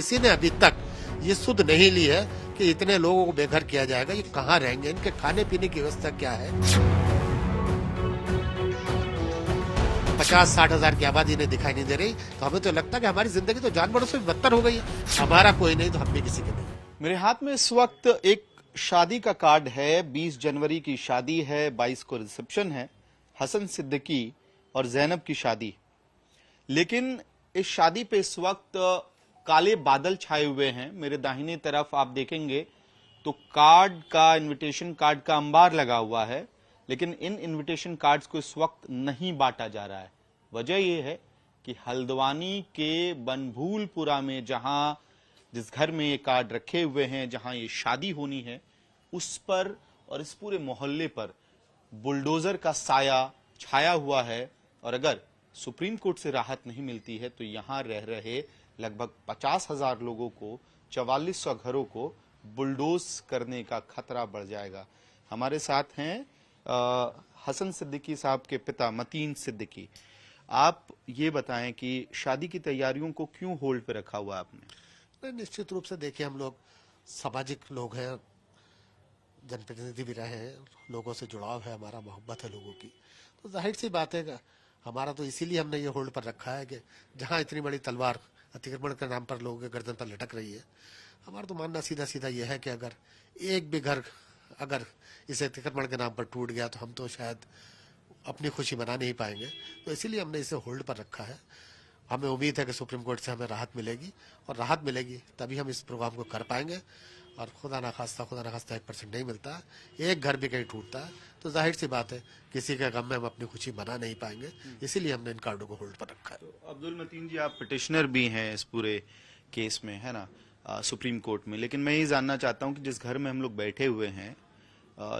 किसी ने अभी तक ये सुध नहीं ली है कि इतने लोगों को बेघर किया जाएगा, ये कहाँ रहेंगे, इनके खाने पीने की व्यवस्था क्या है। 50-60 हजार की आबादी ने दिखाई नहीं दे रही, तो हमें तो लगता है कि हमारी जिंदगी तो जानवरों से भी बदतर हो गई है। हमारा कोई नहीं तो हम भी किसी के नहीं। मेरे हाथ में इस वक्त एक शादी का कार्ड है। 20 जनवरी की शादी है, 22 को रिसेप्शन है। हसन सिद्दीकी और जैनब की शादी। लेकिन इस शादी पे इस वक्त काले बादल छाए हुए हैं। मेरे दाहिने तरफ आप देखेंगे तो कार्ड का, इनविटेशन कार्ड का अंबार लगा हुआ है, लेकिन इन इनविटेशन कार्ड्स को इस वक्त नहीं बांटा जा रहा है। वजह यह है कि हल्द्वानी के बनभूलपुरा में जहां जिस घर में ये कार्ड रखे हुए हैं, जहां ये शादी होनी है, उस पर और इस पूरे मोहल्ले पर बुलडोजर का साया छाया हुआ है। और अगर सुप्रीम कोर्ट से राहत नहीं मिलती है तो यहां रह रहे लगभग 50,000 लोगों को, 4400 घरों को बुलडोज करने का खतरा बढ़ जाएगा। हमारे साथ हैं हसन सिद्दीकी साहब के पिता मतीन सिद्दीकी। आप ये बताएं कि शादी की तैयारियों को क्यों होल्ड पे रखा हुआ आपने? निश्चित रूप से देखिए, हम लोग सामाजिक लोग हैं, जनप्रतिनिधि भी रहे हैं, लोगों से जुड़ाव है, हमारा मोहब्बत है लोगों की, तो जाहिर सी बात है हमारा तो इसीलिए हमने ये होल्ड पर रखा है कि जहां इतनी बड़ी तलवार अतिक्रमण के नाम पर लोगों के गर्दन पर लटक रही है, हमारा तो मानना सीधा सीधा यह है कि अगर एक भी घर अगर इस अतिक्रमण के नाम पर टूट गया तो हम तो शायद अपनी खुशी मना नहीं पाएंगे। तो इसीलिए हमने इसे होल्ड पर रखा है। हमें उम्मीद है कि सुप्रीम कोर्ट से हमें राहत मिलेगी, और राहत मिलेगी तभी हम इस प्रोग्राम को कर पाएंगे। और खुदा ना खास्ता 1% नहीं मिलता है, एक घर भी कहीं टूटता है तो जाहिर सी बात है किसी के गम में हम अपनी खुशी मना नहीं पाएंगे। इसीलिए हमने इन कार्डों को होल्ड पर रखा है। तो अब्दुल मतीन जी, आप पिटिशनर भी हैं इस पूरे केस में, है ना, सुप्रीम कोर्ट में। लेकिन मैं ये जानना चाहता हूँ कि जिस घर में हम लोग बैठे हुए हैं,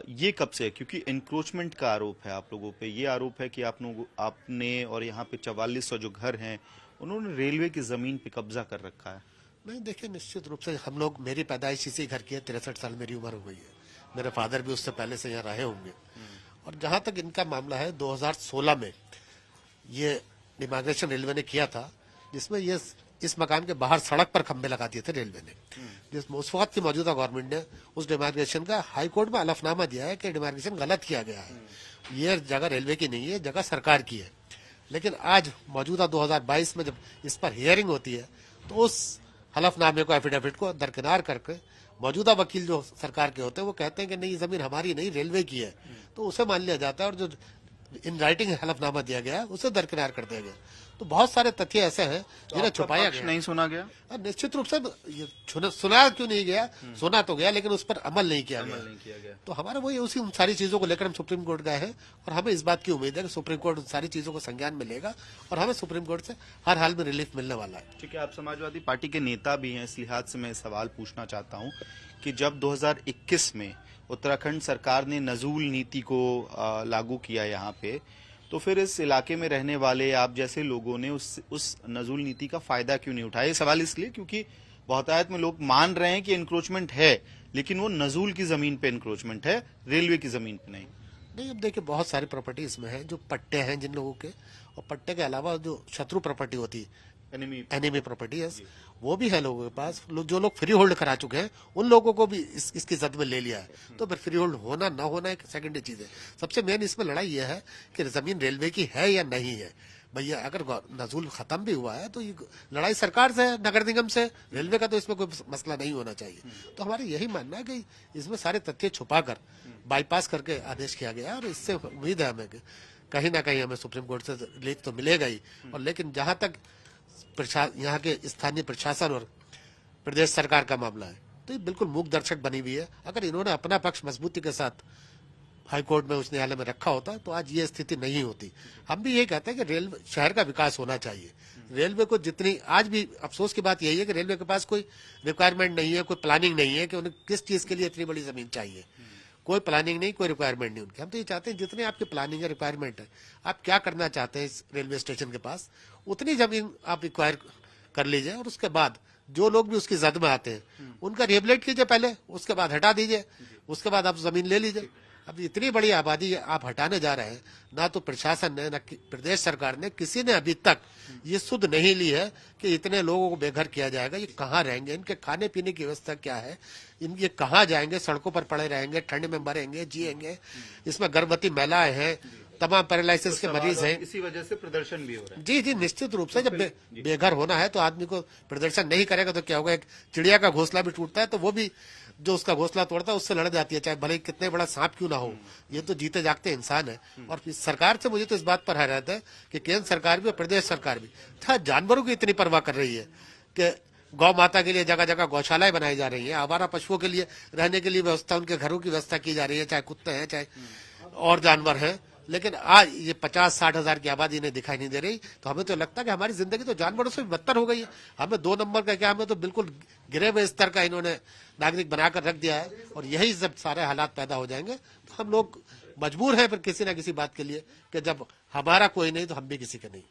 ये कब से है? क्योंकि इंक्रोचमेंट का आरोप है आप लोगों पे। ये आरोप है कि आपने और यहाँ पे 4400 जो घर हैं, उन्होंने रेलवे की जमीन पे कब्जा कर रखा है। नहीं, देखिए, निश्चित रूप से हम लोग, मेरी पैदाइश इसी घर की है, 63 साल मेरी उम्र हो गई है। मेरे फादर भी उससे पहले से यहाँ रहे होंगे। और जहां तक इनका मामला है, 2016 में ये डिमार्केशन रेलवे ने किया था, जिसमें ये इस मकान के बाहर सड़क पर खंबे लगा दिए थे रेलवे ने, जिसमें उस वक्त की मौजूदा गवर्नमेंट ने उस डिमार्केशन का हाई कोर्ट में हलफनामा दिया है कि डिमार्केशन गलत किया गया है, ये जगह रेलवे की नहीं है, जगह सरकार की है। लेकिन आज मौजूदा 2022 में जब इस पर हियरिंग होती है तो उस हलफनामे को, एफिडेविट को दरकिनार करके मौजूदा वकील जो सरकार के होते हैं वो कहते हैं कि नहीं, जमीन हमारी नहीं, रेलवे की है, तो उसे मान लिया जाता है। और जो इन राइटिंग हलफनामा दिया गया है उसे दरकिनार कर दिया गया। तो बहुत सारे तथ्य ऐसे हैं जिन्हें छुपाया गया, नहीं सुना गया। निश्चित रूप से ये सुना क्यों नहीं गया, सुना तो गया, लेकिन उस पर अमल नहीं किया गया। तो हमारा वही उसी उन सारी चीजों को लेकर हम सुप्रीम कोर्ट गए हैं, और हमें इस बात की उम्मीद है कि सुप्रीम कोर्ट उन सारी चीजों को संज्ञान में लेगा और हमें सुप्रीम कोर्ट से हर हाल में रिलीफ मिलने वाला है। ठीक है, आप समाजवादी पार्टी के नेता भी हैं, इस लिहाज से मैं सवाल पूछना चाहता हूँ कि जब 2021 में उत्तराखंड सरकार ने नजूल नीति को लागू किया यहाँ पे, तो फिर इस इलाके में रहने वाले आप जैसे लोगों ने उस नजूल नीति का फायदा क्यों नहीं उठाया? ये सवाल इसलिए क्योंकि बहुतायत में लोग मान रहे हैं कि इंक्रोचमेंट है, लेकिन वो नजूल की जमीन पे इंक्रोचमेंट है, रेलवे की जमीन पे नहीं। अब देखिए, बहुत सारी प्रॉपर्टी इसमें है, जो पट्टे हैं जिन लोगों के, और पट्टे के अलावा जो शत्रु प्रॉपर्टी होती है, एनिमी प्रॉपर्टी है, वो भी है लोगों के पास। जो लोग फ्री होल्ड करा चुके हैं उन लोगों को भी इसकी जद में ले लिया है। तो फिर फ्री होल्ड होना ना होना एक सेकेंडरी चीज है। सबसे मेन इसमें लड़ाई यह है कि जमीन रेलवे की है या नहीं है। भैया, अगर नजूल खत्म भी हुआ है तो ये लड़ाई सरकार से है, नगर निगम से, रेलवे का तो इसमें कोई मसला नहीं होना चाहिए। तो हमारा यही मानना है कि इसमें सारे तथ्य छुपा कर बाईपास करके आदेश किया गया, और इससे उम्मीद है हमें कहीं ना कहीं हमें सुप्रीम कोर्ट से रिलीफ तो मिलेगा ही। और लेकिन जहां तक यहाँ के स्थानीय प्रशासन और प्रदेश सरकार का मामला है, तो ये बिल्कुल मूक दर्शक बनी हुई है। अगर इन्होंने अपना पक्ष मजबूती के साथ हाईकोर्ट में, उच्च न्यायालय में रखा होता तो आज ये स्थिति नहीं होती। हम भी यही कहते हैं कि रेलवे शहर का विकास होना चाहिए। रेलवे को जितनी, आज भी अफसोस की बात यही है कि रेलवे के पास कोई रिक्वायरमेंट नहीं है, कोई प्लानिंग नहीं है कि उन्हें किस चीज के लिए इतनी बड़ी जमीन चाहिए। कोई प्लानिंग नहीं, कोई रिक्वायरमेंट नहीं उनकी। हम तो ये चाहते हैं जितनी आपकी प्लानिंग है, रिक्वायरमेंट है, आप क्या करना चाहते हैं इस रेलवे स्टेशन के पास, उतनी जमीन आप रिक्वायर कर लीजिए, और उसके बाद जो लोग भी उसकी जद में आते हैं उनका रिहेबिलिट कीजिए पहले, उसके बाद हटा दीजिए, उसके बाद आप जमीन ले लीजिए। अब इतनी बड़ी आबादी आप हटाने जा रहे हैं, ना तो प्रशासन ने ना प्रदेश सरकार ने किसी ने अभी तक ये सुध नहीं ली है कि इतने लोगों को बेघर किया जाएगा, ये कहाँ रहेंगे, इनके खाने पीने की व्यवस्था क्या है, ये कहाँ जाएंगे, सड़कों पर पड़े रहेंगे, ठंड में मरेंगे, जिएंगे। इसमें गर्भवती महिलाएं हैं, तमाम पैरालिसिस के मरीज हैं। इसी वजह से प्रदर्शन भी हो रहा है। जी जी, निश्चित रूप से जब बेघर होना है तो आदमी को प्रदर्शन नहीं करेगा तो क्या होगा। एक चिड़िया का घोंसला भी टूटता है तो वो भी जो उसका घोंसला तोड़ता है उससे लड़ जाती है, चाहे भले ही कितने बड़ा सांप क्यों ना हो। ये तो जीते जागते इंसान है। और सरकार से मुझे तो इस बात पर हैरत है कि केंद्र सरकार भी और प्रदेश सरकार भी जानवरों की इतनी परवाह कर रही है कि गौ माता के लिए जगह जगह गौशालाएं बनाई जा रही है, आवारा पशुओं के लिए रहने के लिए व्यवस्था, उनके घरों की व्यवस्था की जा रही है, चाहे कुत्ते हैं चाहे और जानवर हैं। लेकिन आज ये 50-60 हजार की आबादी इन्हें दिखाई नहीं दे रही, तो हमें तो लगता है कि हमारी जिंदगी तो जानवरों से भी बदतर हो गई है। हमें 2 नंबर का क्या, हमें तो बिल्कुल गिरे हुए स्तर का इन्होंने नागरिक बनाकर रख दिया है। और यही जब सारे हालात पैदा हो जाएंगे तो हम लोग मजबूर हैं फिर किसी ना किसी बात के लिए कि जब हमारा कोई नहीं तो हम भी किसी के नहीं।